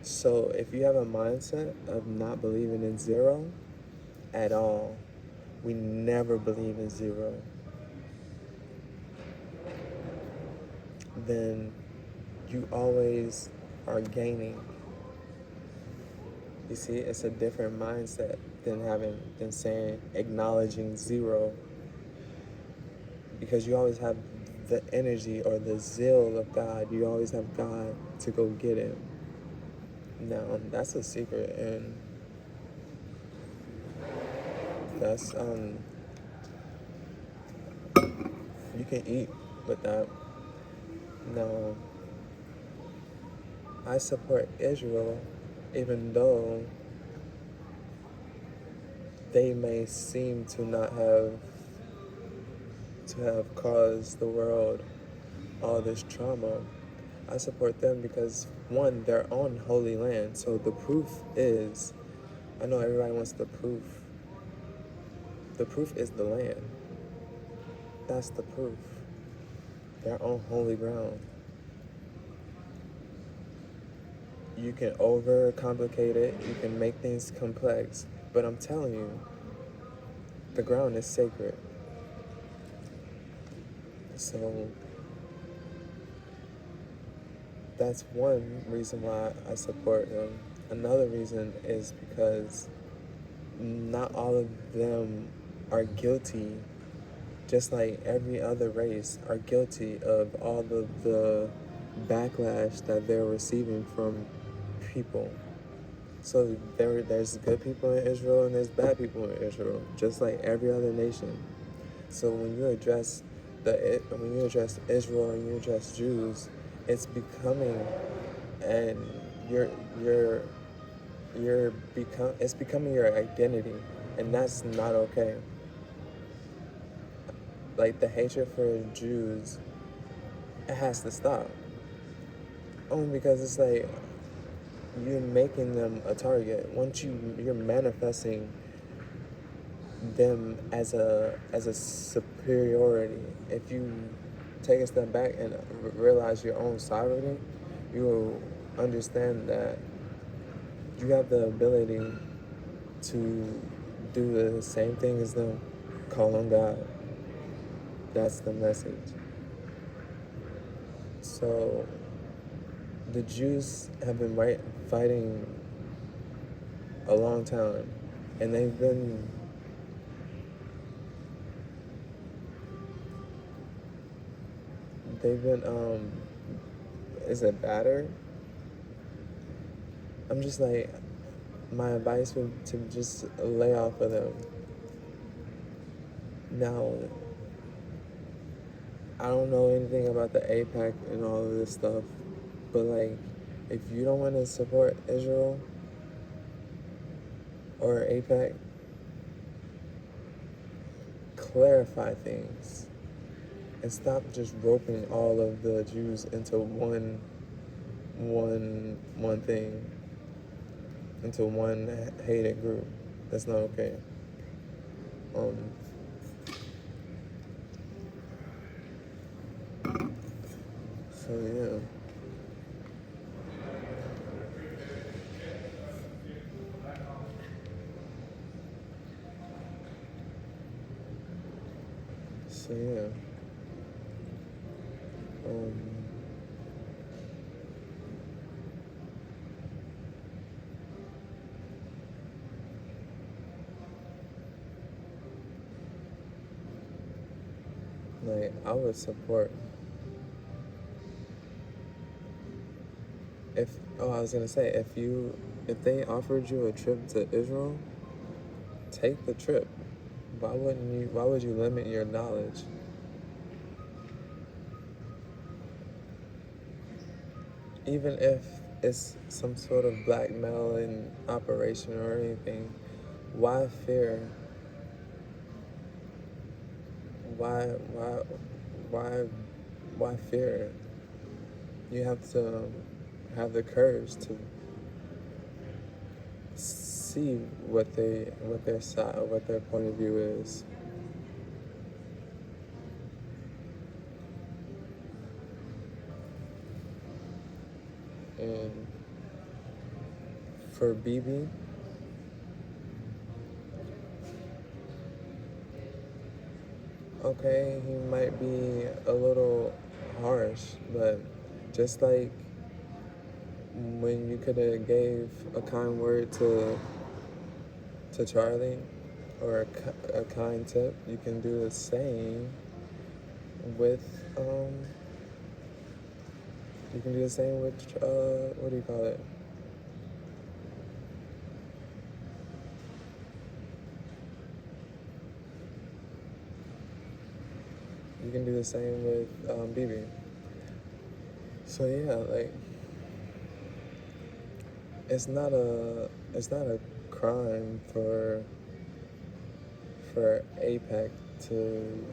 So if you have a mindset of not believing in zero at all, we never believe in zero, then you always are gaining. You see, it's a different mindset than saying acknowledging zero, because you always have the energy or the zeal of God. You always have God to go get him. Now that's a secret, and that's you can eat with that. Now I support Israel, even though they may seem to have caused the world all this trauma. I support them because, one, they're on holy land. So the proof is, I know everybody wants the proof. The proof is the land. That's the proof. They're on holy ground. You can overcomplicate it. You can make things complex. But I'm telling you, the ground is sacred. So that's one reason why I support them. Another reason is because not all of them are guilty, just like every other race, are guilty of all of the backlash that they're receiving from people. So there's good people in Israel and there's bad people in Israel, just like every other nation. So when you address Israel and you address Jews, it's becoming, and you're it's becoming your identity, and that's not okay. Like the hatred for Jews, it has to stop. Only because it's like you're making them a target. Once you're manifesting them as a superiority. If you take a step back and realize your own sovereignty, you will understand that you have the ability to do the same thing as them. Call on God. That's the message. So the Jews have been fighting a long time, and they've been is it battered? I'm just like, my advice would to just lay off of them. Now, I don't know anything about the APAC and all of this stuff, but like, if you don't want to support Israel or APAC, clarify things and stop just roping all of the Jews into one thing, into one hated group. That's not okay. Um, so yeah. So yeah. Um, like I would support I was gonna say, if they offered you a trip to Israel, take the trip. Why would you limit your knowledge? Even if it's some sort of blackmailing operation or anything, why fear? Why why why why fear? You have to have the courage to see what their point of view is. And for BB, okay, he might be a little harsh, but just like when you could have gave a kind word to Charlie or a kind tip, you can do the same with you can do the same with what do you call it? You can do the same with BB. So yeah, like it's not a crime for APEC to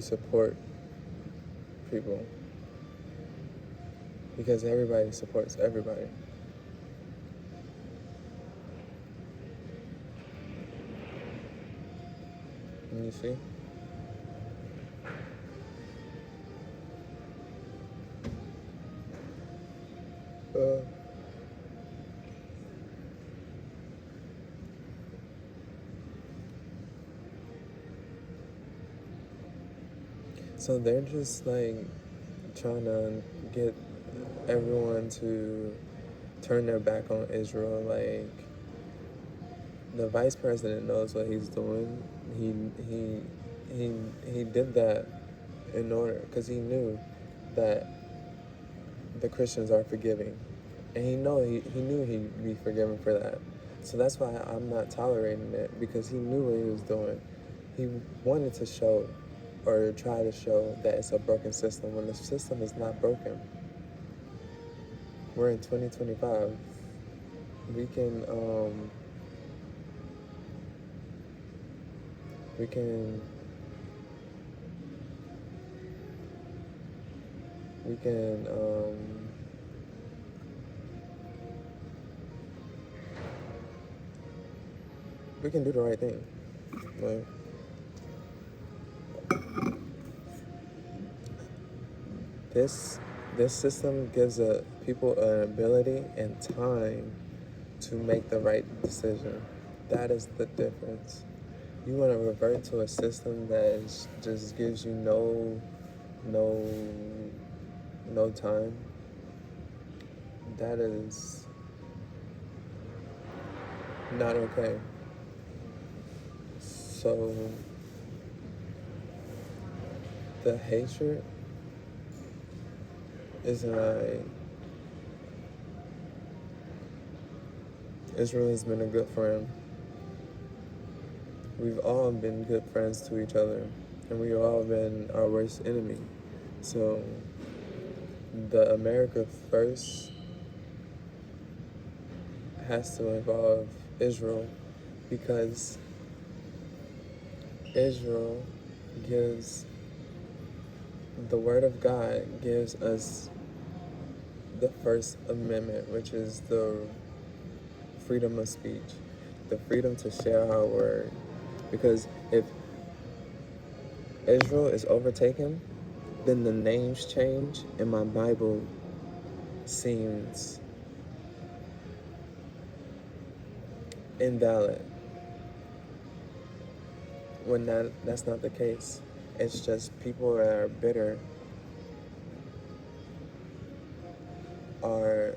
support people because everybody supports everybody. You see? So they're just like trying to get everyone to turn their back on Israel. Like the vice president knows what he's doing. He did that in order because he knew that the Christians are forgiving, and he knew he'd be forgiven for that. So that's why I'm not tolerating it because he knew what he was doing. He wanted to show or try to show that it's a broken system when the system is not broken. We're in 2025. We can we can we can we can do the right thing. Like, this system gives people an ability and time to make the right decision. That is the difference. You want to revert to a system that just gives you no time. That is not okay. So the hatred isn't right. Israel has been a good friend. We've all been good friends to each other, and we've all been our worst enemy. So the America first has to involve Israel because Israel gives the Word of God gives us the First Amendment, which is the freedom of speech, the freedom to share our word. Because if Israel is overtaken, then the names change and my Bible seems invalid. When that's not the case. It's just people that are bitter are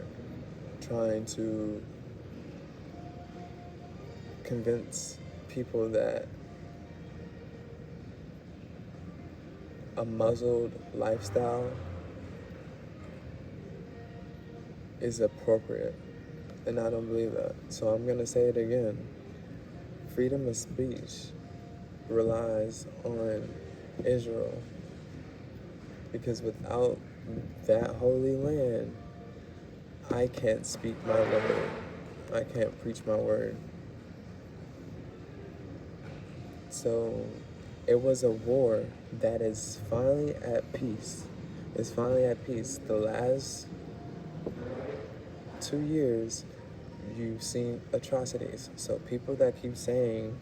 trying to convince people that a muzzled lifestyle is appropriate. And I don't believe that. So I'm going to say it again. Freedom of speech relies on Israel. Because without that holy land, I can't speak my word. I can't preach my word. So it was a war that is finally at peace. It's finally at peace. The last 2 years, you've seen atrocities. So people that keep saying,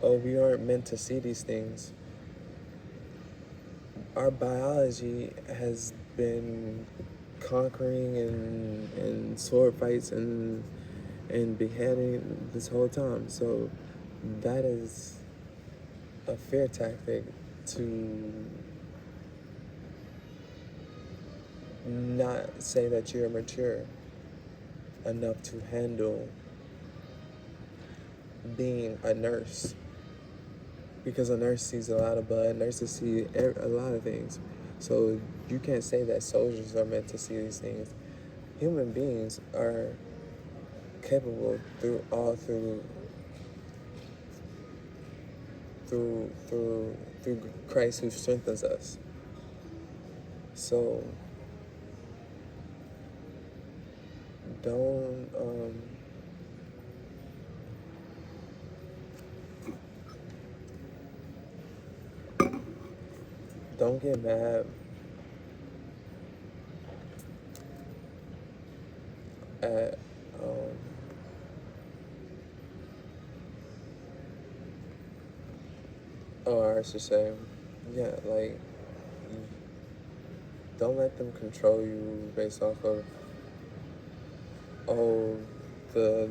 oh, we aren't meant to see these things. Our biology has been conquering and sword fights and beheading this whole time. So that is a fear tactic to not say that you're mature enough to handle being a nurse. Because a nurse sees a lot of blood, nurses see a lot of things. So you can't say that soldiers are meant to see these things. Human beings are capable through Christ who strengthens us. So don't don't get mad at or I should say, yeah, like don't let them control you based off of oh the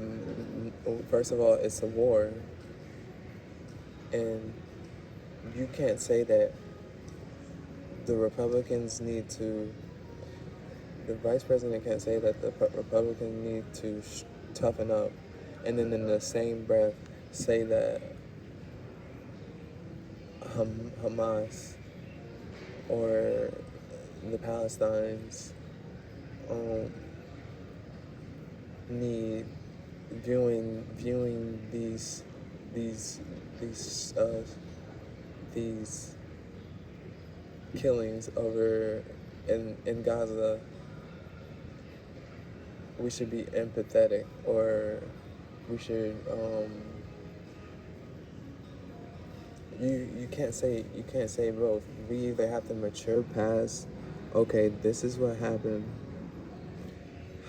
first of all it's a war and you can't say that the Republicans need to the vice president can't say that the Republicans need to toughen up and then in the same breath say that Hamas or the Palestinians need viewing these killings over in Gaza. We should be empathetic, or we should you can't say both. We either have to mature past, okay, this is what happened.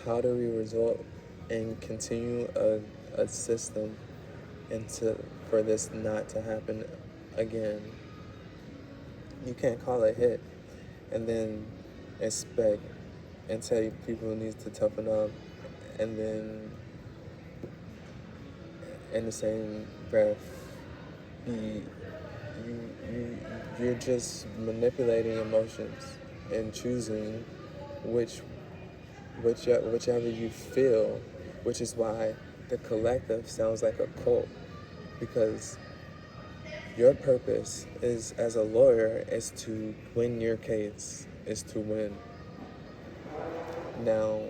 How do we result and continue a system for this not to happen again? You can't call it hit and then expect and tell people need to toughen up and then in the same breath you're just manipulating emotions and choosing whichever you feel, which is why the collective sounds like a cult, because your purpose is as a lawyer is to win your case, is to win. Now,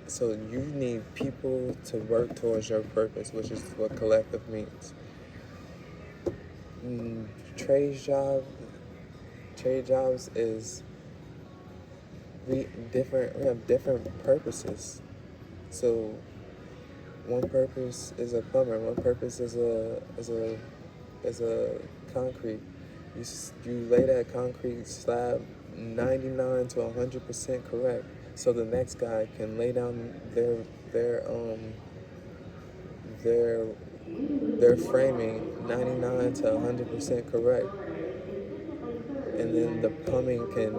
so you need people to work towards your purpose, which is what collective means. Trade jobs is we have different purposes. So one purpose is a plumber, one purpose is a concrete. You lay that concrete slab 99 to 100% correct, so the next guy can lay down their framing 99 to 100% correct, and then the plumbing can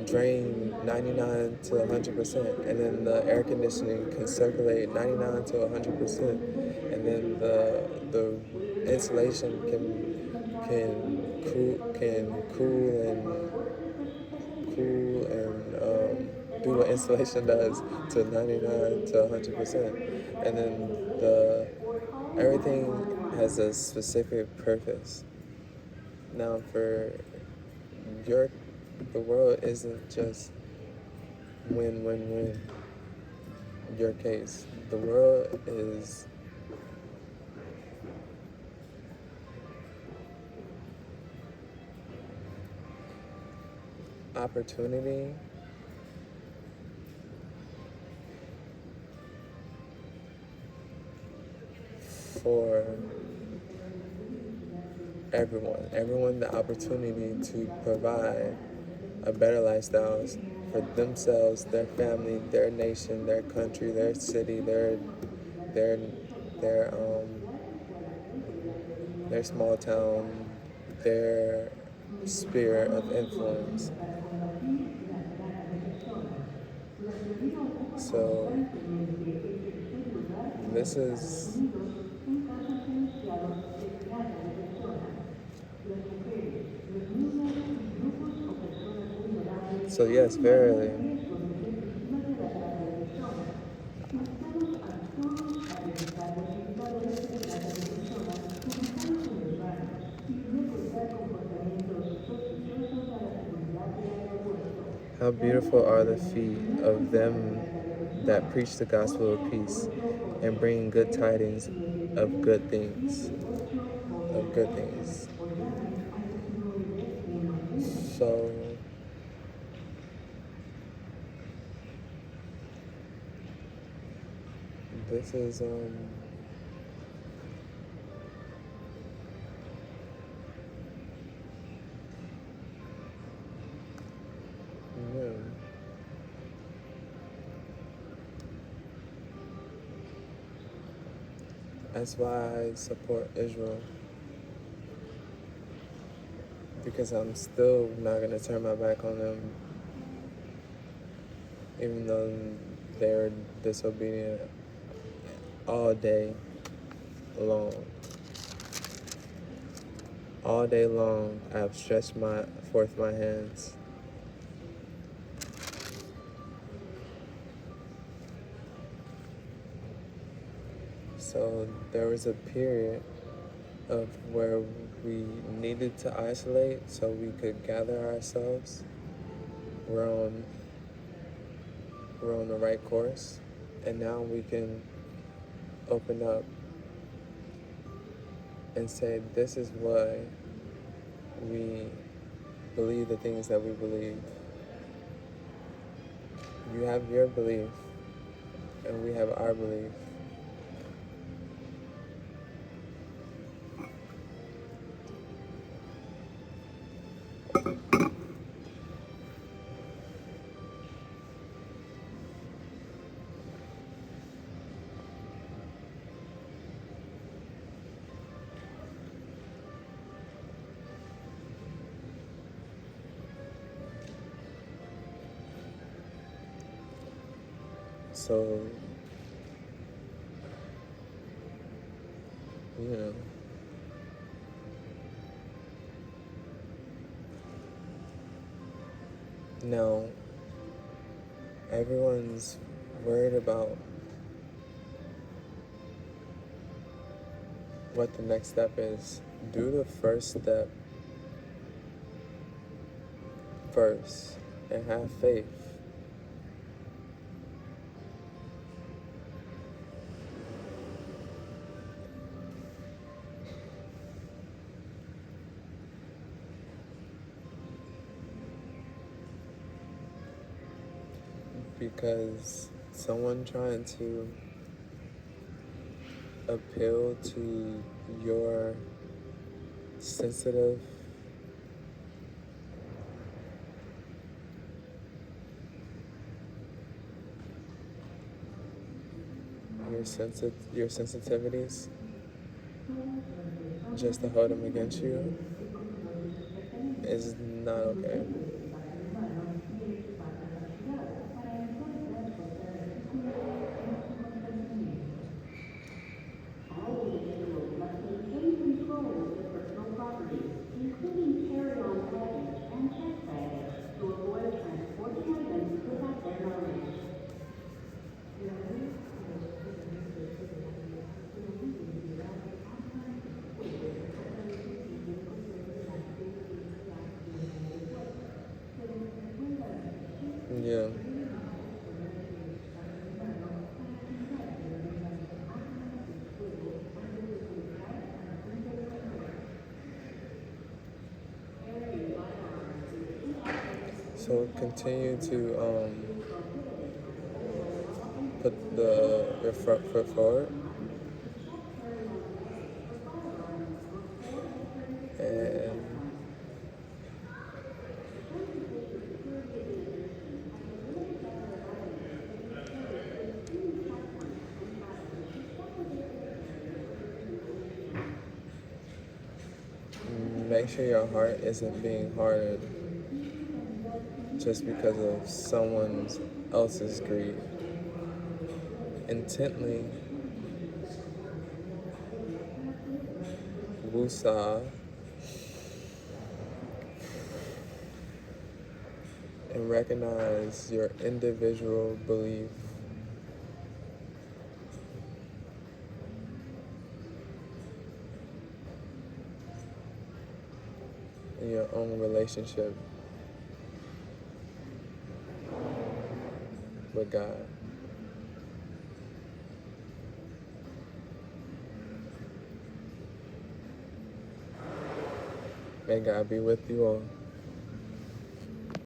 drain 99 to 100%, and then the air conditioning can circulate 99 to 100%, and then the insulation can cool and do what insulation does to 99 to 100%, and then everything has a specific purpose. Now, the world isn't just win your case. The world is opportunity for everyone the opportunity to provide a better lifestyle for themselves, their family, their nation, their country, their city, their small town, their sphere of influence. So this is so yes, verily. How beautiful are the feet of them that preach the gospel of peace and bring good tidings of good things. Of good things. So this is yeah. That's why I support Israel. Because I'm still not gonna turn my back on them, even though they're disobedient all day long. All day long, I've stretched forth my hands. So there was a period of where we needed to isolate so we could gather ourselves. We're on the right course, and now we can open up and say, this is why we believe the things that we believe. You have your belief, and we have our belief. So, you know, now everyone's worried about what the next step is. Do the first step first and have faith. Because someone trying to appeal to your sensitive your sensitivities just to hold them against you is not okay. Yeah. So continue to put your front foot forward and make sure your heart isn't being hardened just because of someone else's greed. intently wusa and recognize your individual belief in your own relationship with God. May God be with you all.